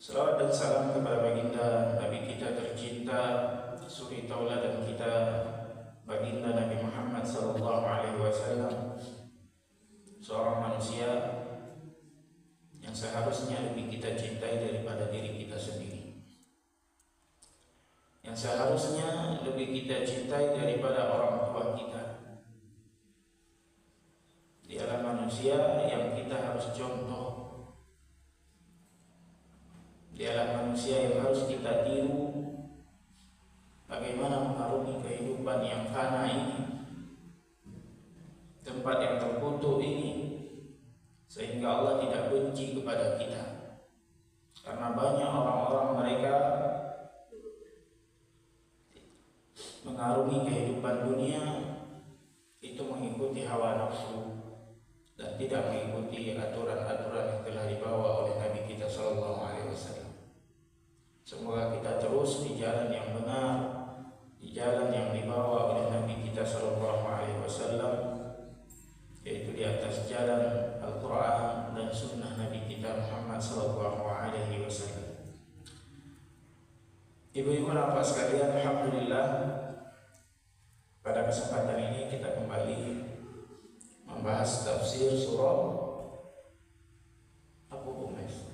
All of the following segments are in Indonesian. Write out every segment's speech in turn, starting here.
Salawat dan salam kepada baginda Nabi kita tercinta, suri tauladan kita, baginda Nabi Muhammad sallallahu alaihi wasallam, seorang manusia yang seharusnya lebih kita cintai daripada diri kita sendiri, yang seharusnya lebih kita cintai daripada orang tua kita. Dialah manusia yang kita harus contoh. Dialah manusia yang harus kita tiru bagaimana mengarungi kehidupan yang fana ini, tempat yang terkutuk ini, sehingga Allah tidak benci kepada kita. Karena banyak orang-orang mereka mengarungi kehidupan dunia itu mengikuti hawa nafsu dan tidak mengikuti aturan-aturan yang telah dibawa oleh Nabi kita sallallahu alaihi wasallam. Semoga kita terus di jalan yang benar, di jalan yang dibawa oleh Nabi kita sallallahu alaihi wasallam, yaitu di atas jalan Al-Quran dan Sunnah Nabi kita Muhammad sallallahu alaihi wasallam. Ibu-ibu bapak sekalian, alhamdulillah pada kesempatan ini kita kembali membahas tafsir surah apa Bumes?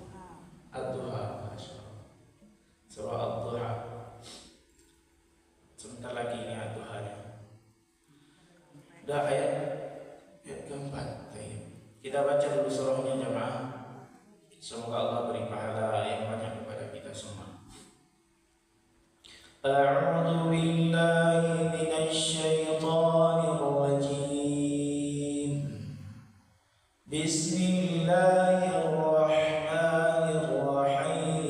Ad-Duha. Surah Ad-Duha. Sebentar lagi ini Ad-Duha. Dah ayat keempat. Kita baca dulu surahnya jemaah. Semoga Allah beri pahala yang banyak kepada kita semua. A'udzu billahi minasy syaithanir rajim. Bismillahirrahmanirrahim.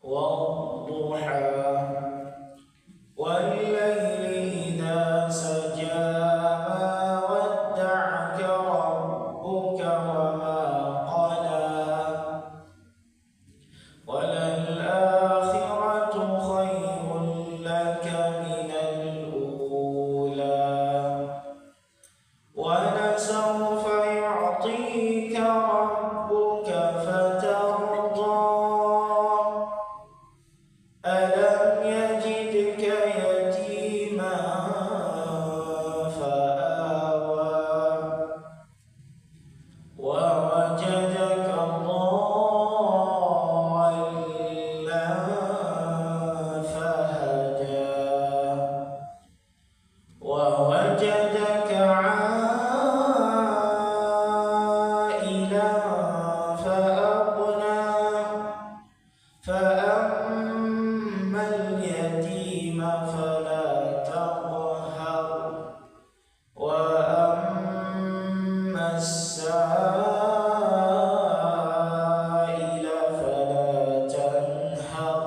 Wad-duha wal-laili idza saja ma wadda'aka rabbuka wa ma qala walal-akhiratu khairun laka minal ula wa lasawfa yu'tika rabbuka fatarda alam yajidka yatiman fa'awa wa wajadaka dhallan fahada wa wajadaka 'ailan fa'aghna فأما اليتيم فلا تقهر وأما السائل فلا تنهر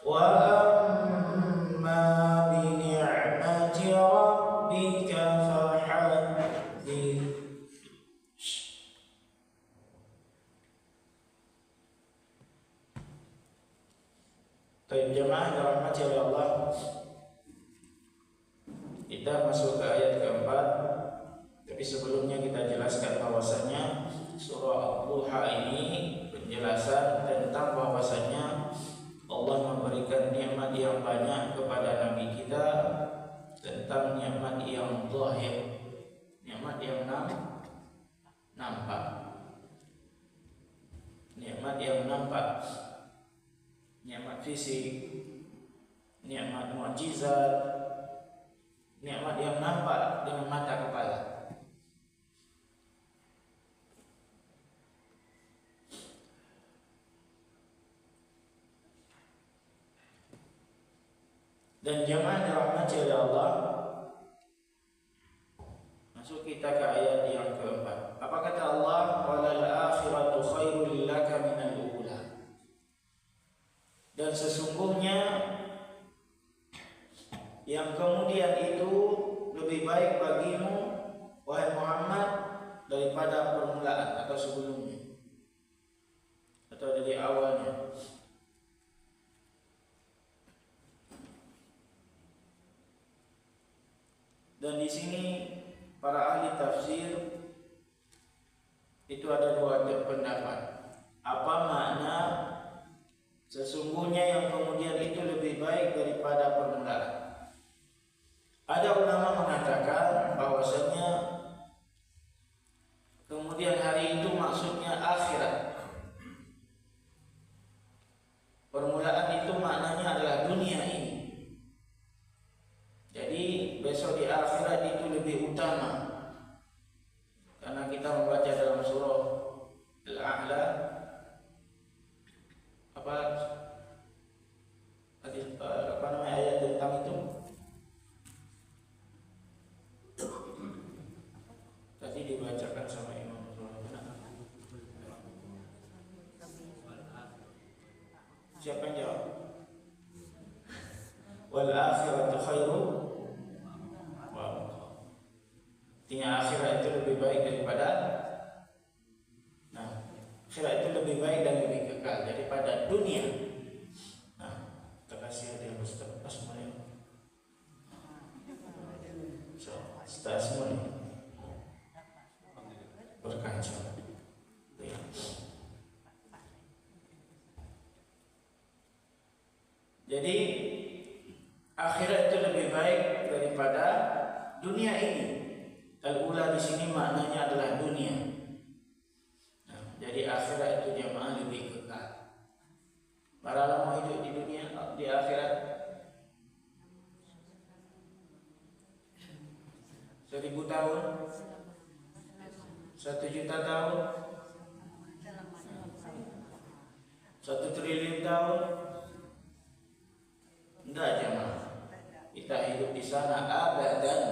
وأما بنعمة ربك فحدث. Baik jemaah dirahmati oleh Allah, kita masuk ke ayat keempat. Tapi sebelumnya kita jelaskan bahwasanya surah Ad-Duha ini penjelasan tentang bahwasanya Allah memberikan nikmat yang banyak kepada Nabi kita, tentang nikmat yang zahir, nikmat yang nampak, nikmat yang nampak, nikmat fisik, nikmat mukjizat, nikmat yang nampak dengan mata kepala. Dan jemaah dirahmati oleh Allah, masuk kita ke ayat yang keempat. Apa kata Allah? Walal akhiratu khairul laka minal ula. Dan sesungguhnya yang kemudian itu lebih baik bagimu, wahai Muhammad, daripada permulaan atau sebelumnya, atau dari awalnya. Dan di sini para ahli tafsir itu ada dua pendapat. Apa makna sesungguhnya yang kemudian itu lebih baik daripada permulaan? Ada ulama mengatakan bahwasanya kemudian hari itu maksudnya akhirat. Permulaan itu maknanya adalah dunia ini. Jadi besok di akhirat itu lebih utama. Karena kita membaca dalam surah Al-A'la apa namanya ayat tentang itu. Tadi dibacakan sama Imam siapa yang jawab? Wal akhiratu khairu wa abqa. Artinya akhirat itu lebih baik daripada akhirat itu lebih baik dan lebih kekal daripada dunia. Terkasih ada yang pas mulai. Start mulai. Berkaca. Jadi akhirat itu lebih baik daripada dunia ini. Al-ula di sini maknanya adalah dunia. Jadi akhirat itu jamaah lebih kekal. Para lama hidup di dunia, di akhirat 1000 tahun, 1 juta tahun, 1 triliun tahun. Enggak jemaah. Kita hidup di sana abadan,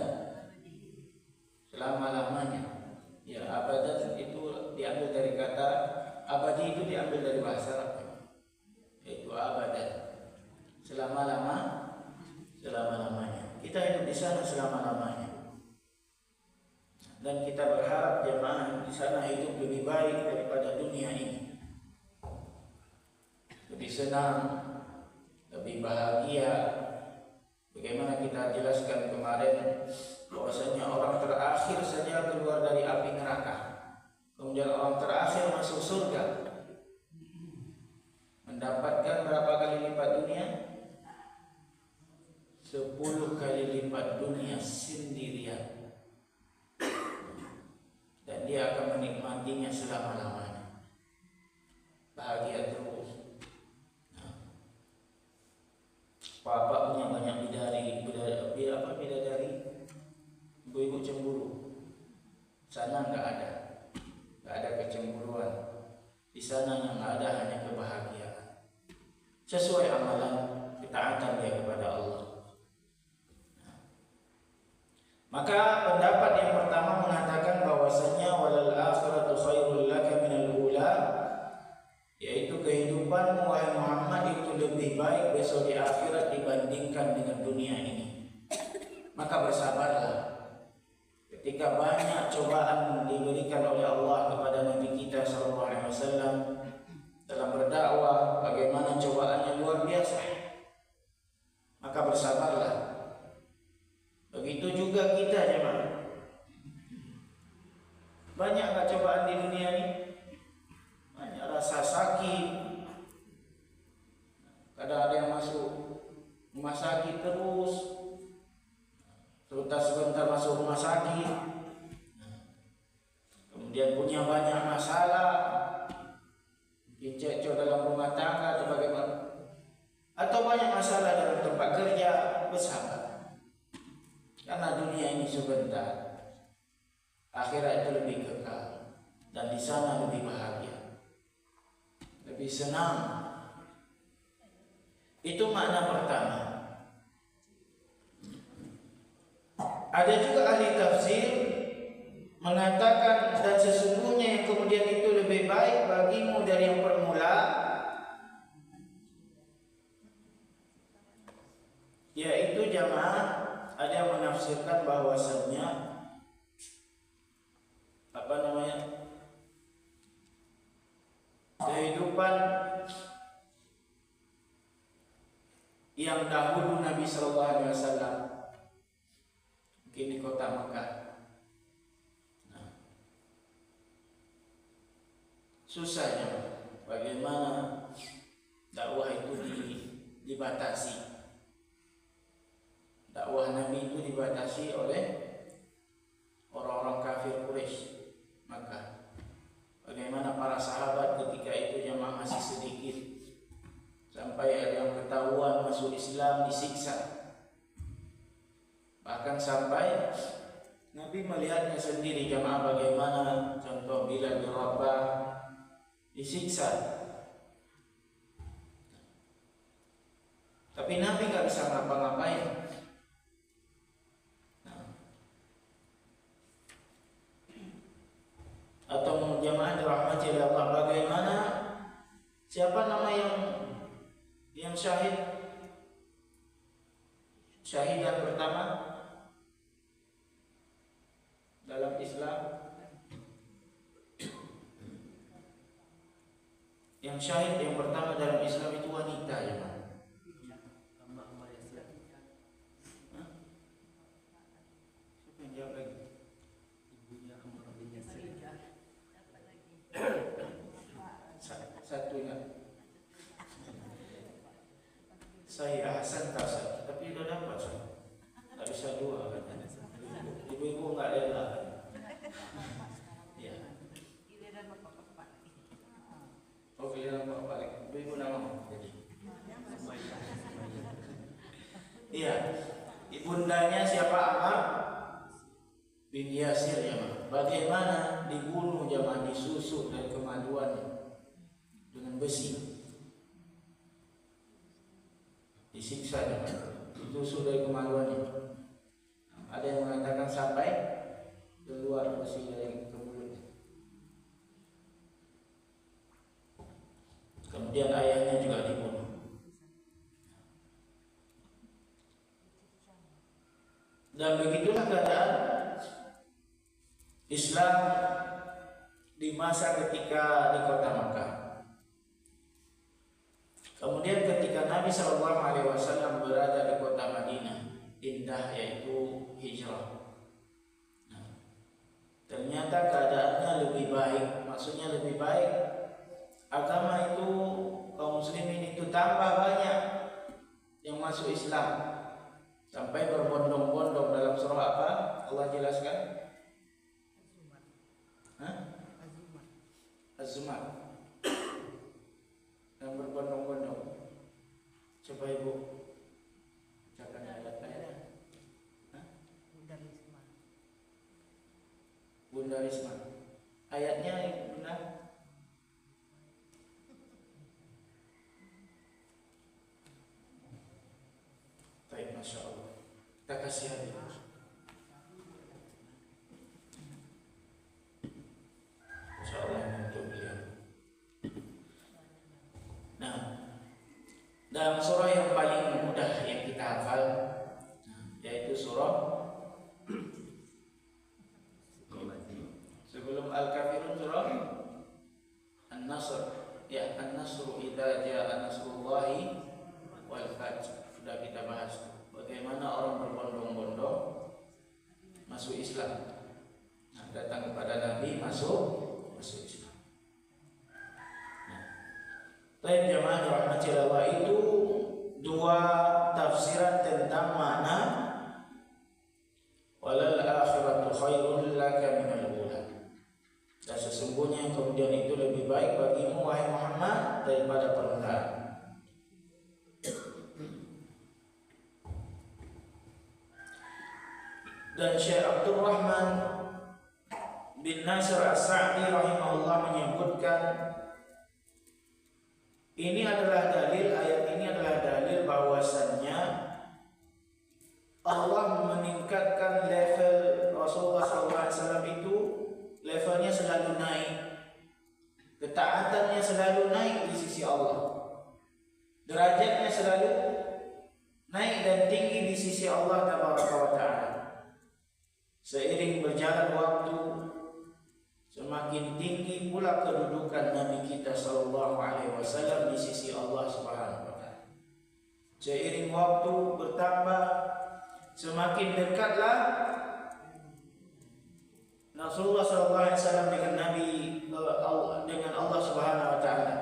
selama-lamanya. Ya, abadan itu diambil dari kata abadi, itu diambil dari bahasa Arab, yaitu abadan, selama-lamanya. Kita hidup di sana selama-lamanya. Dan kita berharap jemaah di sana hidup lebih baik daripada dunia ini. Lebih senang, lebih bahagia. Bagaimana kita jelaskan kemarin bahwasanya orang terakhir saja keluar dari api neraka, kemudian orang terakhir masuk surga, mendapatkan berapa kali lipat dunia? 10 kali lipat dunia sendirian, dan dia akan menikmatinya selama-lamanya, bahagia terus. Bapak punya banyak bidadari, ibu-ibu cemburu. Sana nggak ada kecemburuan. Di sana yang ada hanya kebahagiaan. Sesuai amalan ketaatan dia kepada Allah. Maka pendapat yang pertama mengatakan bahwasanya walal akhiratu khairul laka minal ula, yaitu kehidupan wahai Muhammad itu lebih baik besok di akhirat dibandingkan dengan dunia ini. Maka bersabarlah ketika banyak cobaan diberikan oleh Allah kepada Nabi kita sallallahu alaihi wasallam dalam berdakwah, bagaimana cobaannya luar biasa. Maka bersabarlah. Begitu juga kita jemaah. Banyak enggak cobaan di dunia ini? Banyak, rasa sakit. Kadang ada yang masuk rumah sakit terus sebentar masuk rumah sakit, kemudian punya banyak masalah, dicekcok dalam rumah tangga atau bagaimana, atau banyak masalah dalam tempat kerja. Bersabar, karena dunia ini sebentar, akhirat itu lebih kekal, dan di sana lebih bahagia, lebih senang. Itu makna pertama. Ada juga ahli tafsir mengatakan, dan sesungguhnya yang kemudian itu lebih baik bagimu dari yang permula, yaitu jamaah. Ada yang menafsirkan bahwasannya kehidupan yang dahulu Nabi Sallallahu Alaihi Wasallam, mungkin di kota Mekah. susahnya bagaimana dakwah itu dibatasi. Dakwah Nabi itu dibatasi oleh orang-orang kafir Quraisy. Maka bagaimana para sahabat ketika itu jamaah masih sedikit, sampai ada yang ketahuan masuk Islam disiksa. Bahkan sampai Nabi melihatnya sendiri jamaah bagaimana contoh Bilal bin Rabah disiksa. Tapi Nabi gak bisa ngapa-ngapain. Atau jamaah dirahmati oleh Allah, bagaimana siapa nama yang syahidan pertama dalam Islam? Yang syahid yang pertama dalam Islam itu wanita ya, Pak. Siapa yang jawab lagi? Satu ingat. Saya Hasan Tasad, tapi udah dapat saya. Tak bisa dua kan. Ibu-ibu enggak rela. Ya. Oh, giliran bapak lagi. Ibu-ibu nama jadi. Iya. Ibundanya siapa? Ammar bin Yasir ya, bagaimana dibunuh jamaah, disusuk dari kemaluannya dengan besi, disiksa jamaah, ditusuk dari kemaluannya. Ada yang mengatakan sampai keluar besi dari mulutnya. Kemudian ayahnya juga dibunuh. Dan begitulah keadaan Islam di masa ketika di kota Makkah. Kemudian ketika Nabi SAW berada di kota Madinah, indah yaitu hijrah. Nah, ternyata keadaannya lebih baik, maksudnya lebih baik. Agama itu, kaum muslimin itu tambah banyak yang masuk Islam. Sampai berbondong-bondong dalam surah apa? Allah jelaskan. Az-Zumar. Yang berbondong-bondong. Coba ibu bacakan ayat-ayat. Bunda Risma. Ayatnya Bunda. Baik, Masya Allah. Kita kasih hadiah. Insya Allah untuk beliau. Nah, dalam surah yang paling mudah yang kita hafal, yaitu surah sebelum Al-Kafirun, surah An-Nasr. Ya, An-Nasru idza jaa nasrullahi wal fath. Sudah kita bahas bagaimana orang berbondong-bondong masuk Islam. Nah, datang kepada Nabi masuk Islam. Baik jamaah dirahmati Allah, itu dua tafsiran tentang makna walal akhiratu khairul laka minal ula. Dan sesungguhnya yang kemudian itu lebih baik bagimu wahai Muhammad daripada permulaan. Dan Syekh Abdul Rahman bin Nasir As-Sa'di rahimahullah menyebutkan ini adalah dalil, ayat ini adalah dalil bahwasannya Allah meningkatkan level Rasulullah SAW itu, levelnya selalu naik, ketaatannya selalu naik di sisi Allah, derajatnya selalu naik dan tinggi di sisi Allah Tabaraka wa Ta'ala. Seiring berjalan waktu, semakin tinggi pula kedudukan Nabi kita sallallahu alaihi wasallam di sisi Allah Subhanahu wa taala. Seiring waktu bertambah, semakin dekatlah Rasulullah sallallahu alaihi wasallam dengan Nabi dengan Allah Subhanahu wa taala.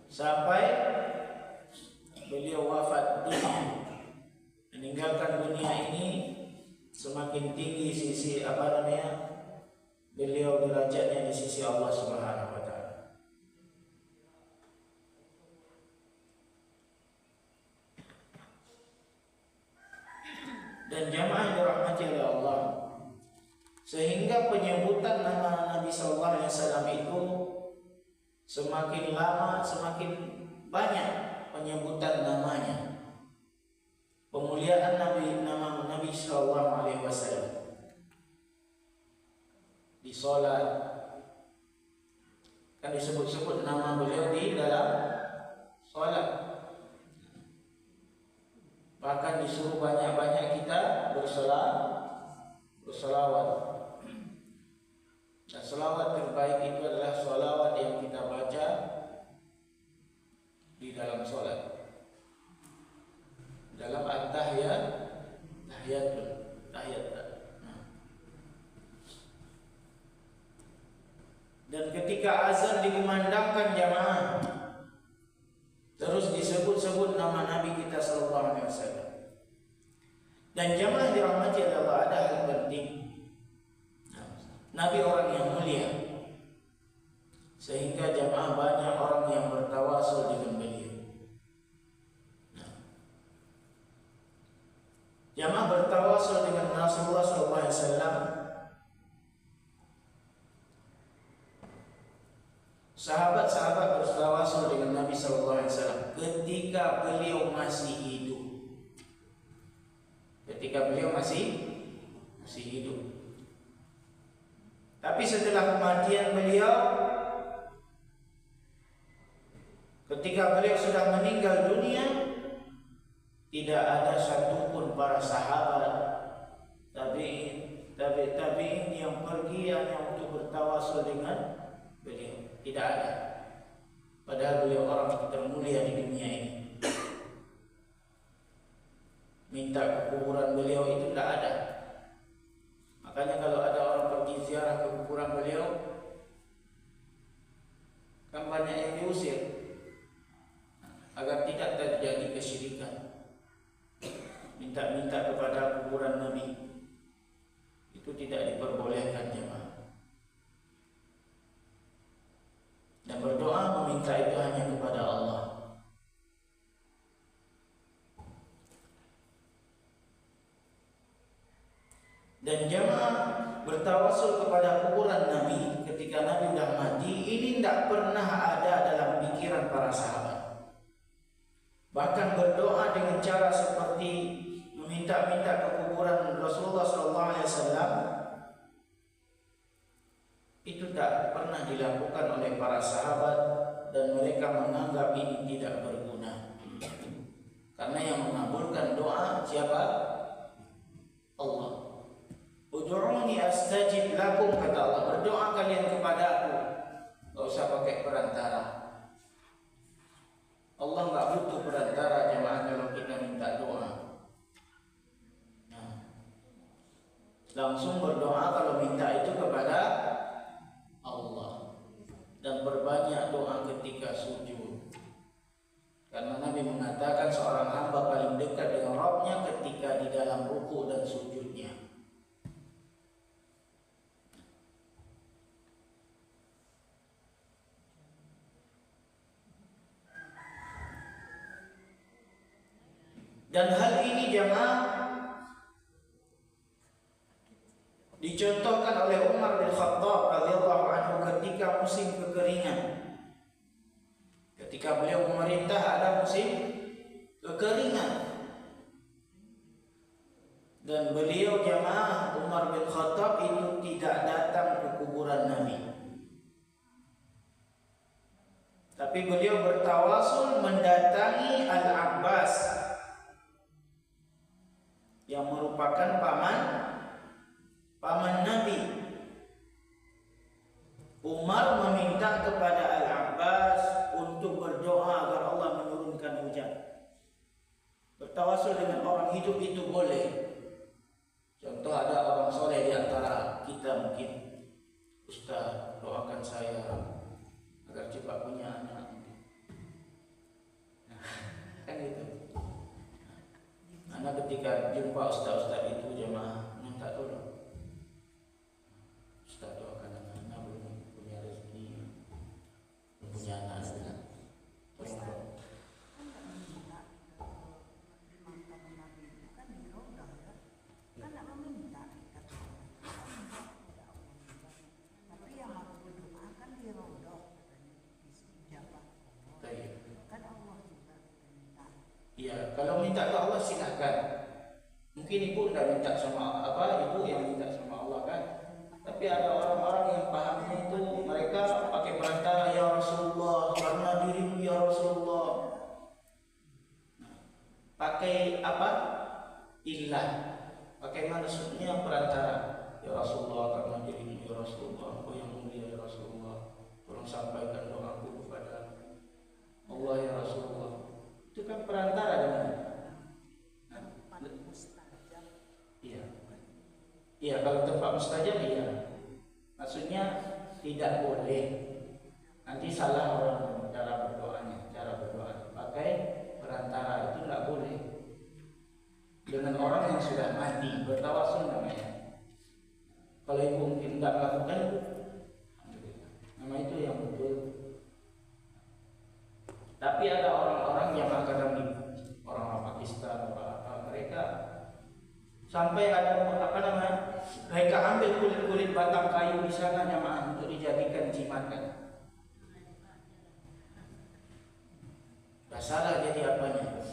Sampai beliau wafat dunia, meninggalkan dunia ini, semakin tinggi sisi beliau derajatnya di sisi Allah Subhanahu wa taala. Dan jamaah dirahmati oleh Allah, sehingga penyebutan nama Nabi sallallahu alaihi wasallam itu semakin lama semakin banyak penyebutan namanya. Pemuliaan nama Nabi sallallahu alaihi wasallam di salat kan disebut-sebut nama beliau di dalam salat. Bahkan disuruh banyak-banyak kita berselawat. Dan selawat terbaik itu adalah selawat yang kita baca di dalam salat. Dalam at-tahiyat, tahiyat. Dan ketika azan dikumandangkan jamaah, terus disebut-sebut nama Nabi kita sallallahu alaihi wasallam. Dan jamaah dirahmati Allah, ada hal penting. Nabi orang yang mulia, sehingga jamaah banyak orang yang bertawasul dengan beliau. Jamaah bertawasul dengan Rasulullah sallallahu alaihi wasallam. Sahabat-sahabat bertawasul dengan Nabi sallallahu alaihi wasallam ketika beliau masih hidup. Ketika beliau masih hidup. Tapi setelah kematian beliau, ketika beliau sudah meninggal dunia, tidak ada satupun para sahabat tabi'in yang pergi hanya untuk bertawasul dengan beliau. Tidak ada. Padahal beliau orang termulia di dunia ini. Minta ke kuburan beliau itu tidak ada. Makanya kalau ada orang pergi ziarah ke kuburan beliau, kan banyak yang diusir agar tidak terjadi kesyirikan. Minta-minta kepada kuburan Nabi itu tidak diperbolehkan jemaah. Dan berdoa meminta itu hanya kepada Allah. Dan jamaah bertawasul kepada kuburan Nabi ketika Nabi sudah mati, ini tidak pernah ada dalam pikiran para sahabat. Bahkan berdoa dengan cara seperti meminta-minta ke kuburan Rasulullah SAW itu tak pernah dilakukan oleh para sahabat, dan mereka menganggap ini tidak berguna. Karena yang mengabulkan doa siapa? Allah. Ud'uni astajib lakum, kata Allah. Berdoa kalian kepada aku, gak usah pakai perantara. Allah gak butuh perantara jemaah kalau kita minta doa. Langsung berdoa kalau minta itu kepada Allah. Dan berbanyak doa ketika sujud. Karena Nabi mengatakan seorang hamba paling dekat dengan Rabbnya ketika di dalam ruku dan sujudnya. Dan hal ini jemaah dicontohkan oleh Umar bin Khattab radhiyallahu anhu ketika musim kekeringan. Ketika beliau memerintah ada musim kekeringan, dan beliau jemaah Umar bin Khattab itu tidak datang ke kuburan Nabi, tapi beliau bertawasul mendatangi Al-Abbas yang merupakan paman Nabi. Umar meminta kepada Al-Abbas untuk berdoa agar Allah menurunkan hujan. Bertawasul dengan orang hidup itu boleh. Contoh ada orang soleh di Ustaz, doakan saya agar cepat punya anak. Kan gitu. Anak ketika jumpa ustaz-ustaz itu jemaah minta tolong. Ustaz, doakan anak belum punya rezeki, belum punya anak. Tolong. Ya, kalau minta ke Allah silahkan. Mungkin ibu tidak minta sama ibu yang minta sama Allah kan. Tapi ada orang-orang yang pahamnya itu mereka pakai perantara, ya Rasulullah, karena dirimu ya Rasulullah. Pakai apa? Ilah. Pakai maksudnya perantara. Ya Rasulullah, karena dirimu ya Rasulullah, engkau yang mulia ya Rasulullah, tolong sampaikan doaku kepada Allah ya Rasulullah. Itu kan perantara dengan iya. Iya, kalau tempat mustajab iya. Maksudnya tidak boleh. Nanti salah orang cara berdoanya, pakai perantara itu tidak boleh. Dengan orang yang sudah mati, bertawasul namanya. Kalau ibu mungkin tidak melakukan, nama itu yang betul. Tapi ada orang-orang yang akademik, orang Pakistan, mereka sampai ada mereka ambil kulit-kulit batang kayu di sana jamaah untuk dijadikan jimatkan. Gak salah jadi apanya.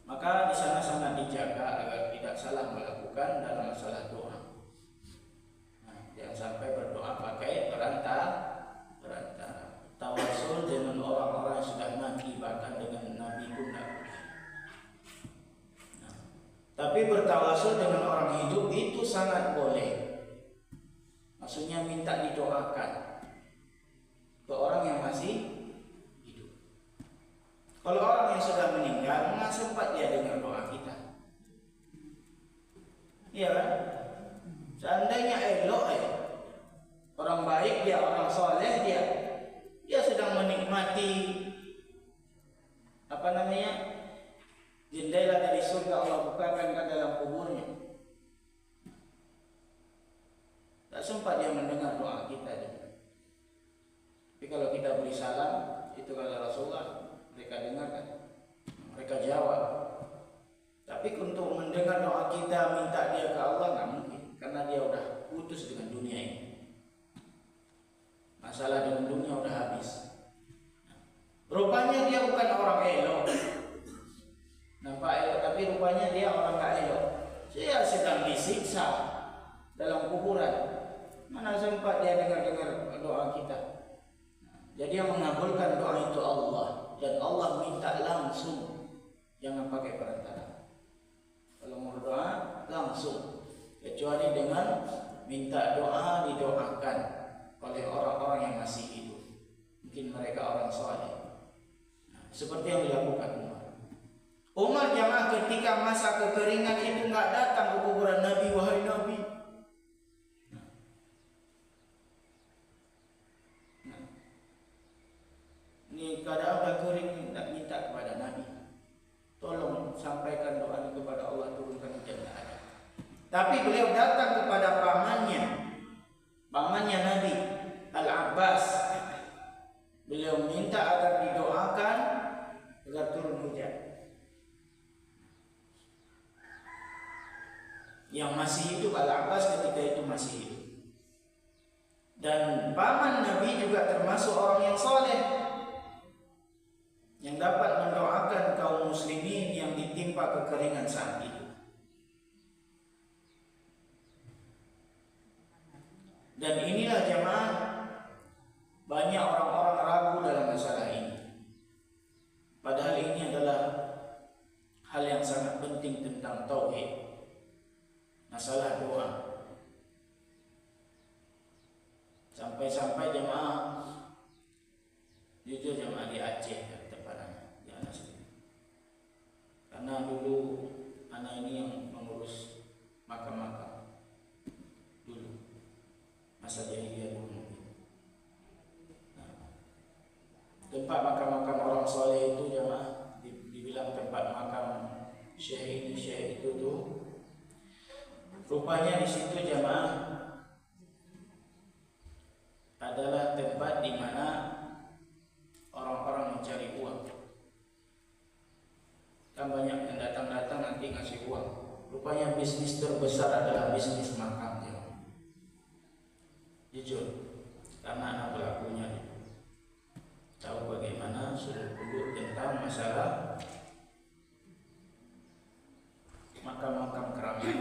Maka di sana sangat dijaga agar tidak salah melakukan dalam masalah doa. Jangan sampai berdoa pakai perantara. Tawasul dengan orang-orang yang sudah mati, bahkan dengan Nabi pun tidak. Tapi bertawasul dengan orang hidup itu sangat boleh. Maksudnya minta didoakan ke orang yang masih hidup. Kalau orang yang sudah meninggal, nggak sempat dia dengar doa kita. Iya kan? Seandainya elok orang baik dia, orang soleh dia sedang menikmati jendela dari surga Allah bukakan ke dalam kuburnya. Tak sempat dia mendengar doa kita. Tapi kalau kita beri salam, itu kata Rasulullah, mereka dengarkan, mereka jawab. Tapi untuk mendengar doa kita, minta dia ke Allah nggak mungkin, karena dia udah putus dengan dunia ini. Masalah dengan dunia udah habis. Rupanya dia bukan orang elok, nampak elok, tapi rupanya dia orang gak elok. Dia sedang disiksa dalam kuburan. Mana sempat dia dengar doa kita. Jadi yang mengabulkan doa itu Allah, dan Allah minta langsung, jangan pakai perantara. Kalau mau doa langsung, kecuali dengan minta doa didoakan oleh orang-orang yang masih hidup. Mungkin mereka orang saleh. Seperti yang dilakukan Umar jamaah ketika masa kekeringan itu nggak datang ke kuburan Nabi, wahai Nabi. Ini keadaan udah kering, tidak minta kepada Nabi, tolong sampaikan doa kepada Allah, turunkan hujan. Tapi beliau datang kepada pamannya Nabi Al-Abbas. Beliau minta agar didoakan agar turun hujan. Yang masih hidup Al-Abbas ketika itu masih hidup. Dan paman Nabi juga termasuk orang yang soleh, yang dapat mendoakan kaum muslimin yang ditimpa kekeringan saat itu. Dan inilah jemaah, banyak orang-orang ragu dalam masalah ini. Padahal ini adalah hal yang sangat penting tentang tauhid, masalah doa. Sampai-sampai jemaah, jujur jemaah di Aceh tepatnya, di anak sini. Karena dulu anak ini yang mengurus makam-makam dulu. masa jahiliyah dulu. Nah, tempat makam-makam orang soleh itu jamaah dibilang tempat makam syekh ini syekh itu tuh. Rupanya di situ jamaah adalah tempat di mana orang-orang mencari uang. Kan banyak yang datang-datang nanti ngasih uang. Rupanya bisnis terbesar adalah bisnis makam ya. Jujur, karena anak pelakunya tahu bagaimana sudah dulu tentang masalah makam-makam keramat.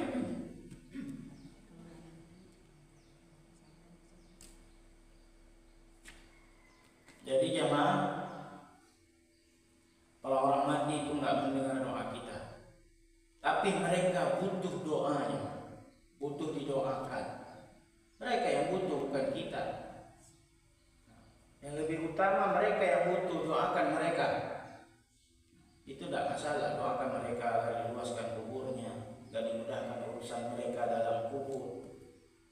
Jadi jamaah, kalau orang mati itu nggak mendengar doa kita, tapi mereka butuh doanya, butuh didoakan. Mereka yang butuh, bukan kita. Yang lebih utama mereka yang butuh, doakan mereka. Itu tidak masalah, doakan mereka agar diluaskan kuburnya, agar dimudahkan urusan mereka dalam kubur.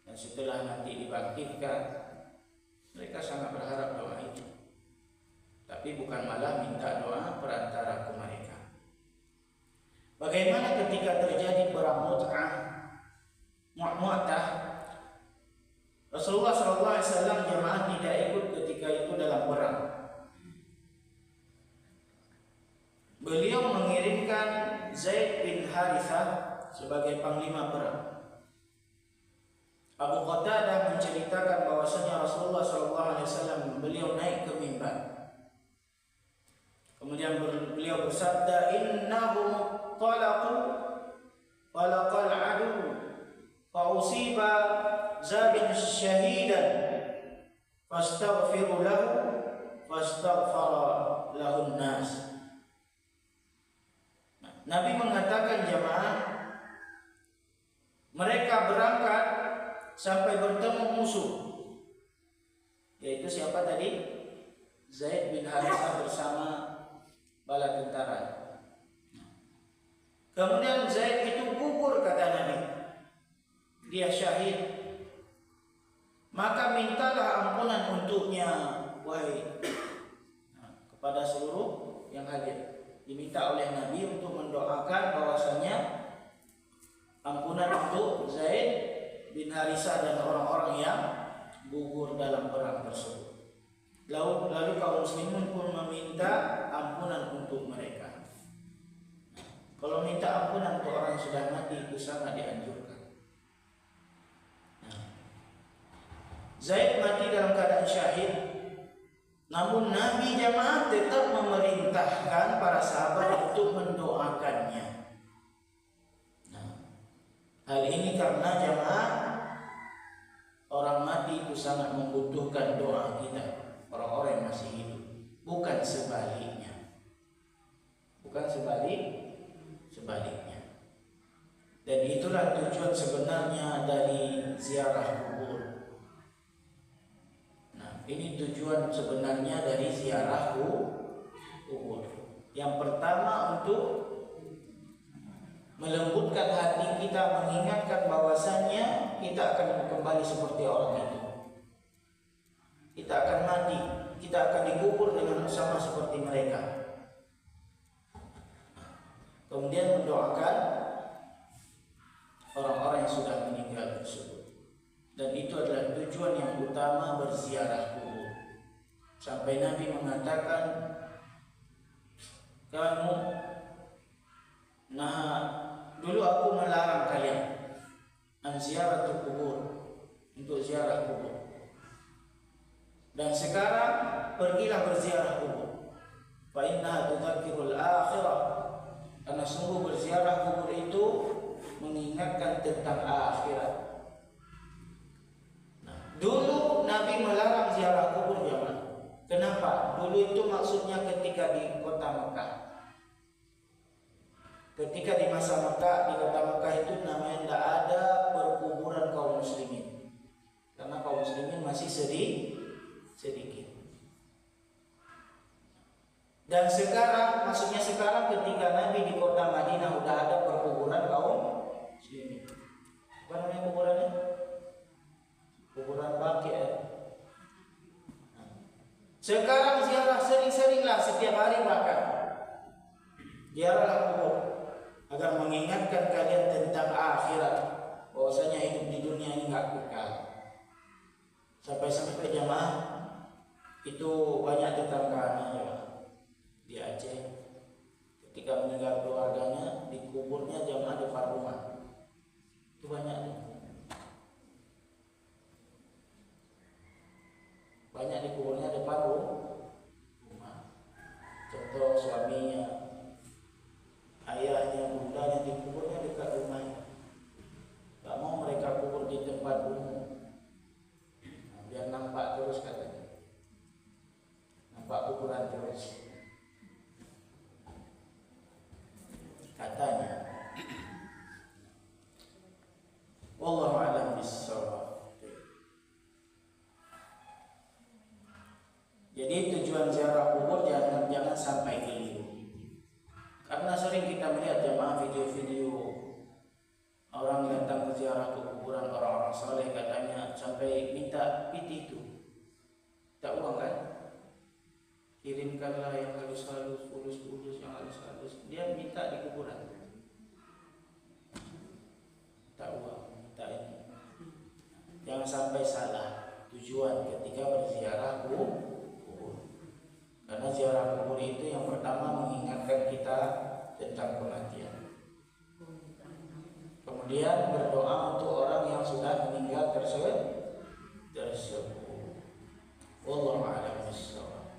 Dan setelah nanti dibangkitkan, mereka sangat berharap doa itu. Tapi bukan malah minta doa perantara ke mereka. Bagaimana ketika terjadi perang Mu'tah? Rasulullah SAW jamaah tidak ikut ketika itu dalam perang. Beliau mengirimkan Zaid bin Harithah sebagai panglima perang. Abu Qatadah menceritakan bahwasanya Rasulullah SAW beliau naik ke mimbar. Kemudian beliau bersabda, innahum talaqal adu fa usiba zabian syahidan fastaghfiru lahu fastaghfara lahun nas. Nabi mengatakan jamaah, mereka berangkat sampai bertemu musuh, yaitu siapa tadi? Zaid bin Harithah bersama bala tentara. Kemudian Zaid itu gugur, kata Nabi, dia syahid. Maka mintalah ampunan untuknya, wahai kepada seluruh yang hadir. Diminta oleh Nabi untuk mendoakan bahwasanya ampunan untuk Zaid bin Harithah dan orang-orang yang gugur dalam perang tersebut. Lalu kaum muslimin pun meminta ampunan untuk mereka. Kalau minta ampunan untuk orang yang sudah mati itu sangat dianjurkan. Zaid mati dalam keadaan syahid, namun Nabi jamaah tetap memerintahkan para sahabat untuk mendoakannya. Hal ini karena jamaah, orang mati itu sangat membutuhkan doa kita, orang-orang yang masih hidup, bukan sebaliknya. Bukan sebaliknya. Dan itulah tujuan sebenarnya dari ziarah kubur. Nah, ini tujuan sebenarnya dari ziarah kubur. Yang pertama, untuk melembutkan hati kita, mengingatkan bahwasannya kita akan kembali seperti orang itu. Kita akan mati, kita akan dikubur dengan sama seperti mereka. Kemudian mendoakan orang-orang yang sudah meninggal tersebut. Dan itu adalah tujuan yang utama berziarah kubur. Sampai Nabi mengatakan, kamu, dulu aku melarang kalian ziarah kubur, untuk ziarah kubur. Dan sekarang pergilah berziarah kubur. Fa innaha tudzakirul akhirah. Karena sungguh berziarah kubur itu mengingatkan tentang akhirat. Dulu Nabi melarang ziarah kubur jamaah. Kenapa? Dulu itu maksudnya ketika di kota Mekah. Ketika di masa Mekah, di kota Mekah itu namanya tidak ada perkuburan kaum muslimin. Karena kaum muslimin masih sedikit. Dan sekarang, maksudnya sekarang ketika Nabi di kota Madinah sudah ada perkuburan kaum muslimin. Apa namanya kuburannya? Kuburan Sekarang ziarah sering-seringlah, setiap hari bahkan ziarahlah kubur agar mengingatkan kalian tentang akhirat, bahwasanya hidup di dunia ini nggak kekal. Sampai-sampai jamaah itu banyak tetanggaannya ya, di Aceh. Ketika meninggal keluarganya, dikuburnya jamaah depan rumah. Itu banyak nih. Banyak dikuburnya depan rumah. Contoh suaminya, ayahnya, bundanya dikuburnya dekat rumahnya. Gak mau mereka kubur di tempat umum. Nah, biar nampak terus katanya. Nampak kuburan terus. Katanya. Wallahu a'lam bishawab. Jadi tujuan ziarah kubur jangan sampai keliru. Karena sering kita melihat jamaah video-video orang datang ke ziarah ke kuburan orang-orang saleh, katanya sampai minta piti itu. Tak uang kan? Kirimkanlah yang halus-halus, fulus-fulus, yang halus-halus. Dia minta di kuburan. Tak uang, minta ini. Jangan sampai salah tujuan ketika berziarah kubur. Karena ziarah kubur itu yang pertama mengingatkan kita tentang kematian. Kemudian berdoa untuk orang yang sudah meninggal tersebut. Wallahu a'lam bishawab.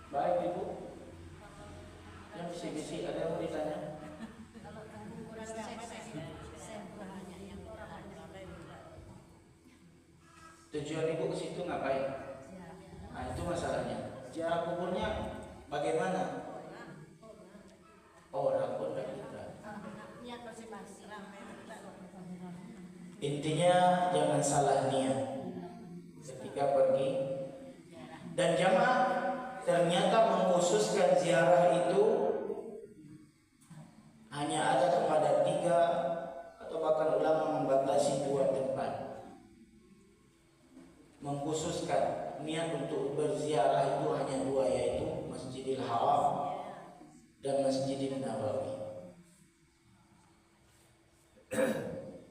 Baik Ibu, yang bisi-bisi ada yang mau ditanya? Tujuan Ibu ke situ ngapain? Nah itu masalahnya. Ziarah kuburnya bagaimana? Orang pun kita. Intinya jangan salah niat ketika pergi. Dan jamaah ternyata mengkhususkan ziarah itu hanya ada kepada 3 atau bahkan ulama membatasi 2 tempat. Mengkhususkan niat untuk berziarah itu hanya 2, yaitu Masjidil Haram dan Masjidil Nabawi.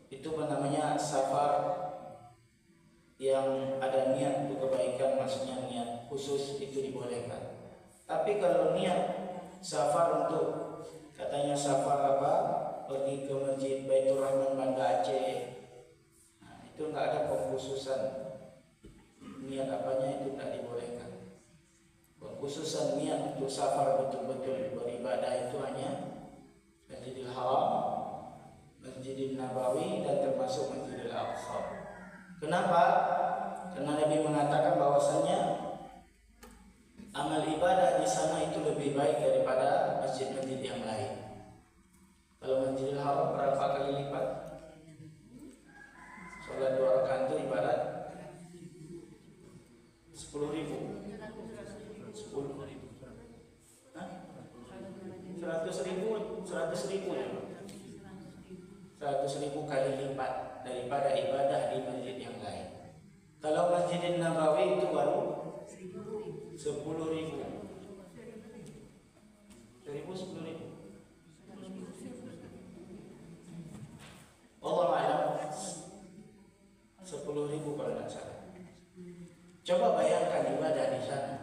Itu namanya safar yang ada niat untuk kebaikan, maksudnya niat khusus itu dibolehkan. Tapi kalau niat safar untuk katanya safar apa, pergi ke Masjid Baitur Rahman Banda Aceh, nah, itu nggak ada pengkhususan niat apanya, itu tidak dibolehkan. Pengkhususan niat untuk safar betul-betul beribadah itu hanya Masjidil Haram, Masjidil Nabawi, dan termasuk Masjidil Aqsa. Kenapa? Karena Nabi mengatakan bahwasanya amal ibadah di sana itu lebih baik daripada masjid-masjid yang lain. Kalau Masjidil Haram berapa kali lipat? Sholat 2 rakaat itu ibarat 10.000. 100.000 kali lipat daripada ibadah di masjid yang lain. Kalau Masjidil Nabawi itu baru 10.000. 10.000. Allah a'lam. 10.000 kalau tidak salah. Coba bayangkan ibadah di sana.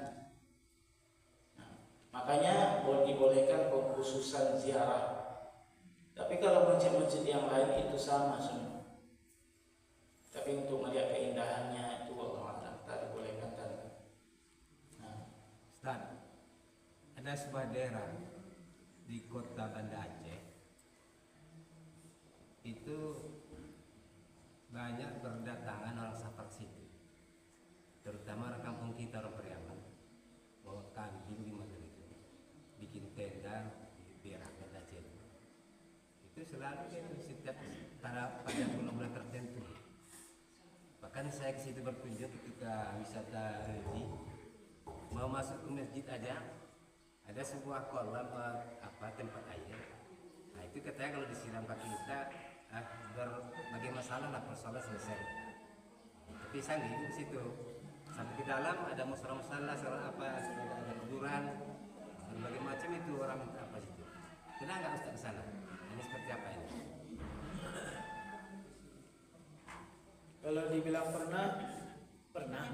Nah, makanya dibolehkan pengkhususan ziarah. Tapi kalau masjid-masjid yang lain itu sama semua. Tapi untuk melihat keindahannya itu Allah tak dibolehkan tadi. Nah, Ustaz, ada sebuah daerah di kota Banda Aceh itu banyak berdatangan orang safar situ, terutama orang kampung kita, orang Periaman, bawa kambing di mana itu, bikin tenda di daerah Banda Aceh. Itu selalu itu setiap pada bulan-bulan tertentu. Bahkan saya ke situ berkunjung ketika wisata religi, mau masuk ke masjid aja ada sebuah kolam tempat air. Nah itu katanya kalau disiram kaki kita berbagai masalah lah, persoalan selesai. pisang di situ. Sampai ke dalam ada musala-musala, ada kuburan, berbagai macam itu orang minta apa situ. Pernah nggak Ustaz ke sana? Ini seperti apa ini? Kalau dibilang pernah, pernah.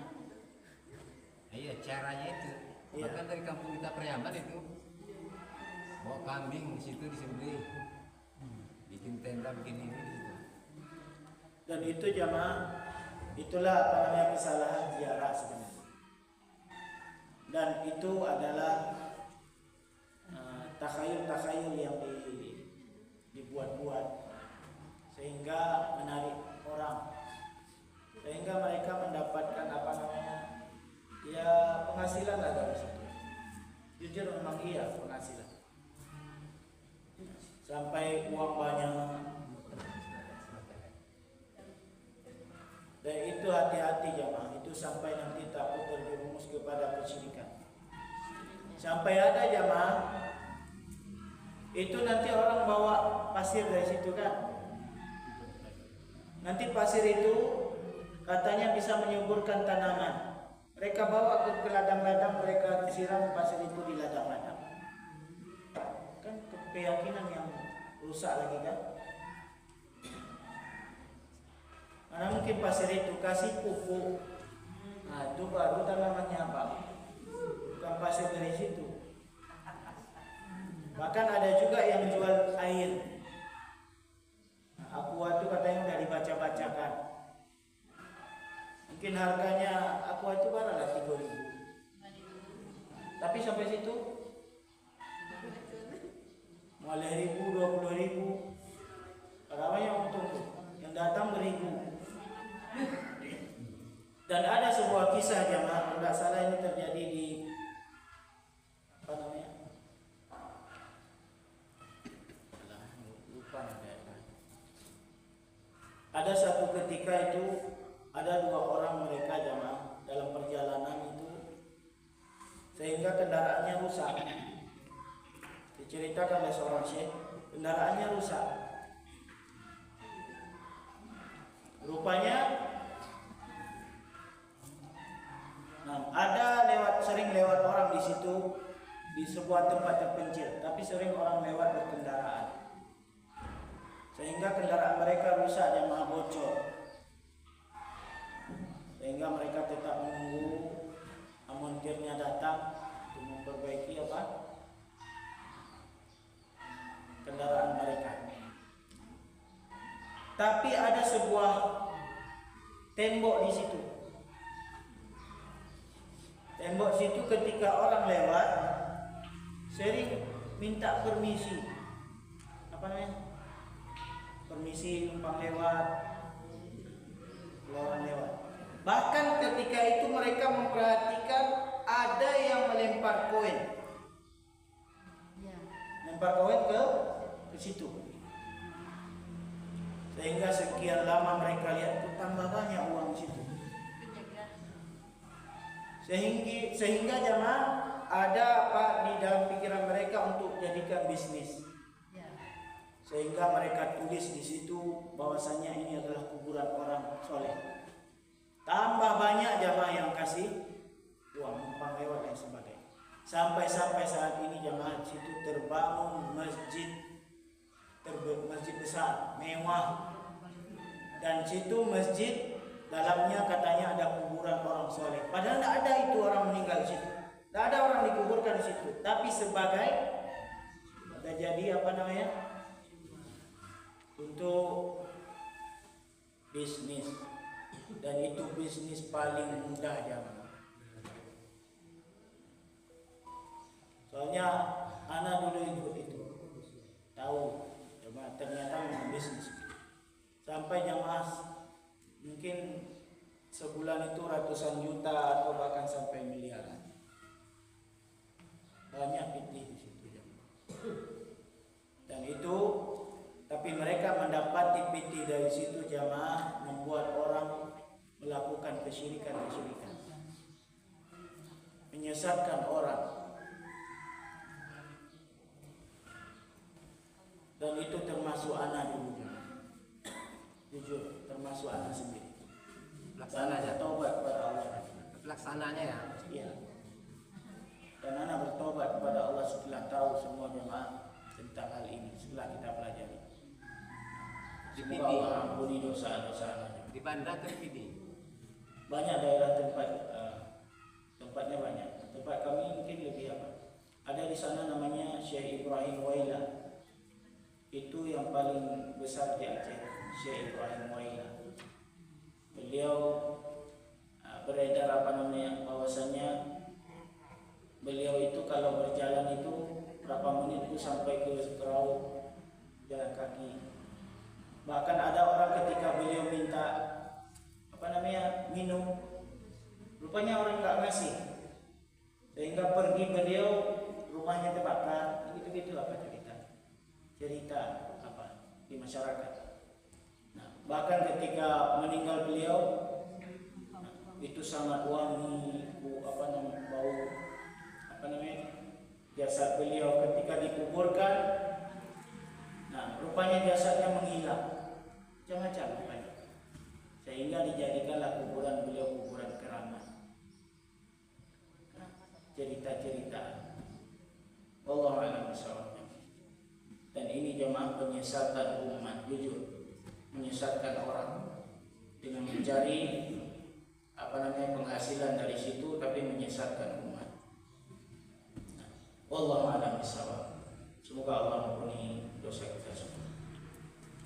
Iya, caranya itu. Iya. Bahkan dari kampung kita Priamban itu bawa kambing di situ disembelih, bikin tenda, bikin ini di situ. Dan itu jamaah, itulah apa namanya kesalahan ziarah sebenarnya. Dan itu adalah takhayul-takhayul yang dibuat-buat sehingga menarik orang, sehingga mereka mendapatkan apa namanya ya penghasilan lah dari situ. Jujur memang iya penghasilan, sampai uang banyak. Dan itu hati-hati jamaah, itu sampai nanti takut terjerumus kepada kesyirikan. Sampai ada jamaah itu nanti orang bawa pasir dari situ kan. Nanti pasir itu katanya bisa menyuburkan tanaman. Mereka bawa ke ladang-ladang, mereka siram pasir itu di ladang-ladang. Kan keyakinan yang rusak lagi kan. Mana mungkin pasir itu kasih pupuk. Nah, itu baru tanamannya apa? Bukan pasir dari situ. Bahkan ada juga yang jual air. Nah, aqua itu katanya udah dibaca-bacakan. Mungkin harganya aqua itu baranglah 3.000. Tapi sampai situ mulai 1.000, 20.000. Ramai yang untung tuh. Yang datang beribu. Dan ada sebuah kisah jamaah, tidak salah ini terjadi di apa namanya? Lupa daerah. Ada satu ketika itu ada 2 orang mereka jamaah dalam perjalanan itu sehingga kendaraannya rusak. Diceritakan oleh seorang syekh, kendaraannya rusak. Rupanya ada sering lewat orang di situ di sebuah tempat terpencil, tapi sering orang lewat berkendaraan. Sehingga kendaraan mereka rusak dan malah bocor. Sehingga mereka tetap menunggu amontirnya datang untuk memperbaiki apa? Kendaraan mereka. Tapi ada sebuah tembok di situ. Tembok situ ketika orang lewat sering minta permisi. Apa namanya? Permisi numpang lewat, orang lewat. Bahkan ketika itu mereka memperhatikan ada yang melempar koin. Lempar koin ke situ. Sehingga sekian lama mereka lihat tambah banyak uang di situ. Sehingga jamaah ada apa di dalam pikiran mereka untuk jadikan bisnis. Sehingga mereka tulis di situ bahwasanya ini adalah kuburan orang soleh. Tambah banyak jamaah yang kasih uang numpang lewat dan sebagainya. Sampai saat ini jamaah di situ terbangun masjid besar, mewah. Dan situ masjid dalamnya katanya ada kuburan orang soleh. Padahal tidak ada itu orang meninggal di situ. Tidak ada orang dikuburkan di situ. Tapi sebagai sudah jadi apa namanya? Untuk bisnis. Dan itu bisnis paling mudah jamaah. Soalnya anak dulu ikut itu. Tahu, coba ternyata memang bisnis. Sampai jamaah mungkin sebulan itu ratusan juta atau bahkan sampai miliaran. Banyak fitnah di situ jamaah. Dan itu tapi mereka mendapati fitnah dari situ jamaah membuat orang melakukan kesyirikan. Menyesatkan orang. Dan itu termasuk anak dulu. Jujur, termasuk anak sendiri. Pelaksananya. bertobat kepada Allah. Pelaksananya ya. Ya. Dan anak bertobat kepada Allah setelah tahu semua jemaah tentang hal ini, setelah kita pelajari. Semoga Allah ampuni dosa-dosa anak. Di Banda ke Pidi. Banyak daerah tempatnya banyak. Tempat kami mungkin lebih apa? Ada di sana namanya Syekh Ibrahim Waila. Itu yang paling besar di Aceh, Syekh Ibrahim Waila. Beliau beredar bahwasanya beliau itu kalau berjalan itu berapa menit itu sampai ke Sekerau jalan kaki. Bahkan ada orang ketika beliau minta minum, rupanya orang nggak ngasih, sehingga pergi beliau rumahnya terbakar. Gitu apa cerita apa di masyarakat. Nah, bahkan ketika meninggal beliau itu sangat wangi bau jasad beliau ketika dikuburkan. Nah, rupanya jasadnya menghilang macam-macam rupanya, sehingga dijadikanlah kuburan beliau kuburan keramat. Cerita-cerita wallahu a'lam bishawab. Dan ini jemaah penyesatan umat, jujur menyesatkan orang dengan mencari penghasilan dari situ, tapi menyesatkan umat. Wallahu a'lam bishawab. Semoga Allah ampuni dosa kita semua.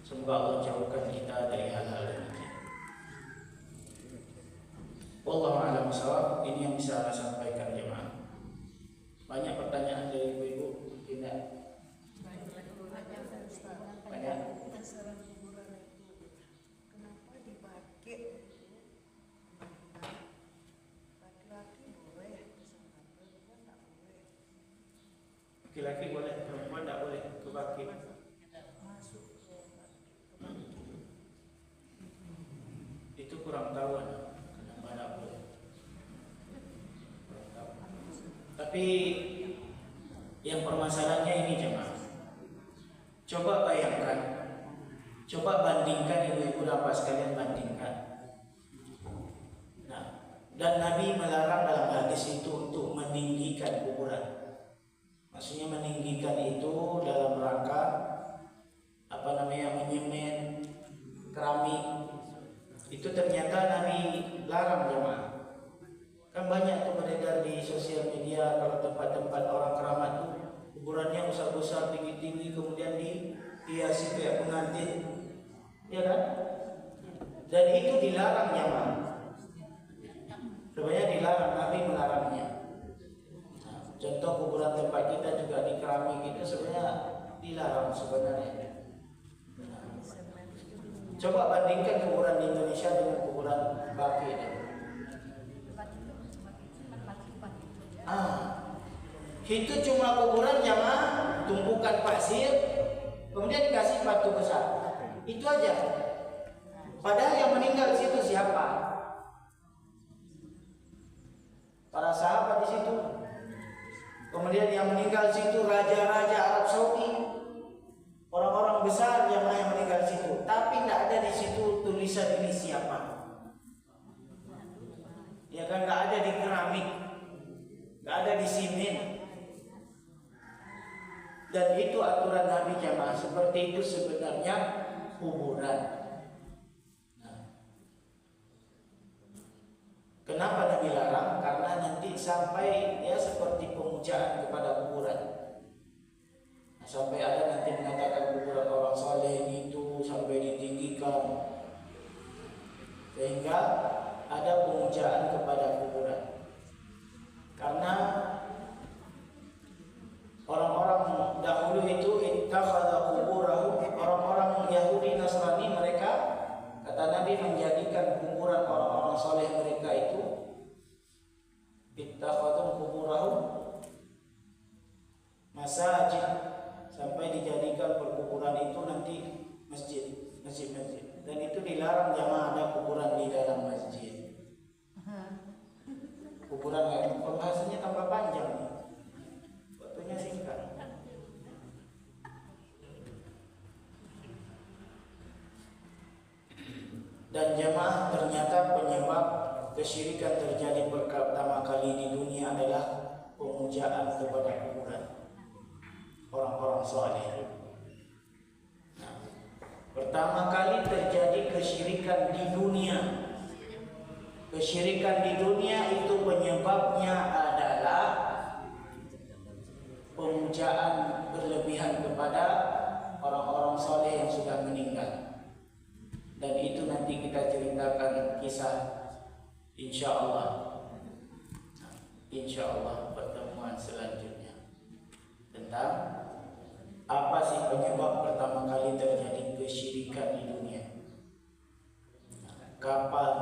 Semoga Allah jauhkan kita dari hal-hal demikian. Wallahu a'lam bishawab. Ini yang bisa saya sampaikan jemaah. Banyak pertanyaan dari ibu-ibu, tidak? Banyak. Kenapa dipakai laki-laki boleh, perempuan tak boleh? Laki-laki boleh, perempuan tidak boleh kebakit. Masuk ke Itu kurang tahu kenapa tidak boleh. Kurang tahu. Tapi yang permasalahannya ini jemaah. Coba bayangkan, coba bandingkan ibu-ibu dan bapak sekalian, bandingkan. Nah, dan Nabi melarang dalam hadis itu untuk meninggikan kuburan. Maksudnya meninggikan itu dalam rangka menyemen keramik. Itu ternyata Nabi larang jemaah. Kan banyak tuh beredar di sosial media kalau tempat-tempat orang keramat tuh kuburannya besar-besar, tinggi-tinggi, kemudian dihiasi kayak pengantin, ya kan? Dan itu dilarang jemaah. Sebenarnya dilarang, Nabi melarangnya. Nah, contoh kuburan tempat kita juga di keramik itu sebenarnya dilarang sebenarnya. Nah, coba bandingkan kuburan di Indonesia dengan kuburan baki. Itu cuma kuburan jamaah, tumpukan pasir, kemudian dikasih batu besar. Itu aja. Padahal yang meninggal di situ siapa? Para sahabat di situ. Kemudian yang meninggal di situ raja-raja Arab Saudi, orang-orang besar yang meninggal di situ. Tapi tidak ada di situ tulisan ini siapa. Ya kan, nggak ada di keramik, nggak ada di simen. Dan itu aturan Nabi jamaah, seperti itu sebenarnya kuburan. Nah, kenapa Nabi larang? Karena nanti sampai ya seperti pemujaan kepada kuburan. Nah, sampai ada nanti mengatakan kuburan orang saleh itu sampai ditinggikan, sehingga ada pemujaan kepada kuburan. Karena orang-orang dahulu itu ittakhadha quburahum, orang-orang Yahudi Nasrani, mereka kata Nabi menjadikan kuburan orang-orang saleh mereka itu ittakhadhu quburahum masajid, sampai dijadikan perkuburan itu nanti masjid. Dan itu dilarang jamaah ada kuburan di dalam masjid. Kuburan pembahasannya tambah panjang nih. Waktunya singkat. Dan jamaah, ternyata penyebab kesyirikan terjadi pertama kali di dunia adalah pemujaan kepada kuburan orang-orang saleh. Nah, pertama kali terjadi kesyirikan di dunia. Kesyirikan di dunia itu penyebabnya adalah pemujaan berlebihan kepada orang-orang saleh yang sudah meninggal. Dan itu nanti kita ceritakan kisah insya Allah pertemuan selanjutnya tentang apa sih penyebab pertama kali terjadi kesyirikan di dunia. Kapan,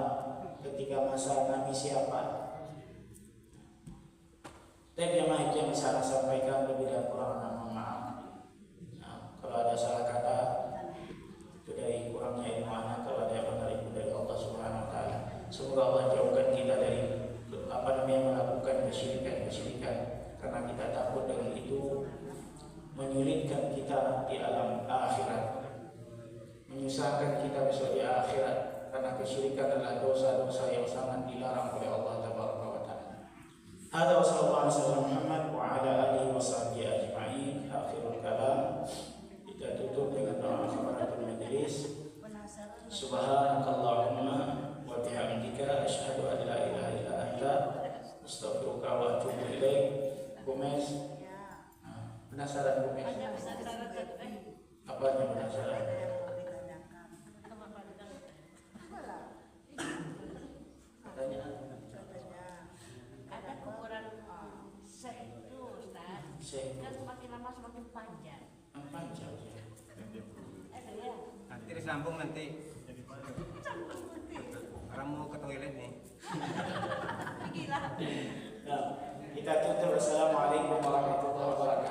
ketika masa Nabi siapa. Tapi yang itu yang bisa saya sampaikan, lebih dan kurang mohon maaf. Nah, kalau ada salah kata itu dari kurangnya ilmu anak, kalau ada yang benar itu dari Allah Subhanahu wa taala. Semoga Allah jauhkan kita dari melakukan kesyirikan karena kita takut dengan itu menyulitkan kita di alam akhirat, menyusahkan kita besok di akhirat, karena kesyirikan adalah dosa-dosa yang sangat dilarang oleh Allah Tabaraka wa taala. Hadza wa sallallahu alaihi wasallam Muhammad wa ala alihi wa sahbihi ajma'in. Akhirul kalam, kita tutup dengan doa kafaratul majlis. Subhanakallahumma wa bihamdika asyhadu an la ilaha illa anta astaghfiruka wa atubu ilaik. Gomez, penasaran Gomez? Apanya penasaran? Pertanyaan? Ada kuburan Syekh itu, Ustaz. Kan semakin lama semakin panjang. Panjang ya. Ada ya? Nanti disambung nanti. Orang mau ke toilet nih. Gila. Nah, kita tutup. Assalamualaikum warahmatullahi wabarakatuh.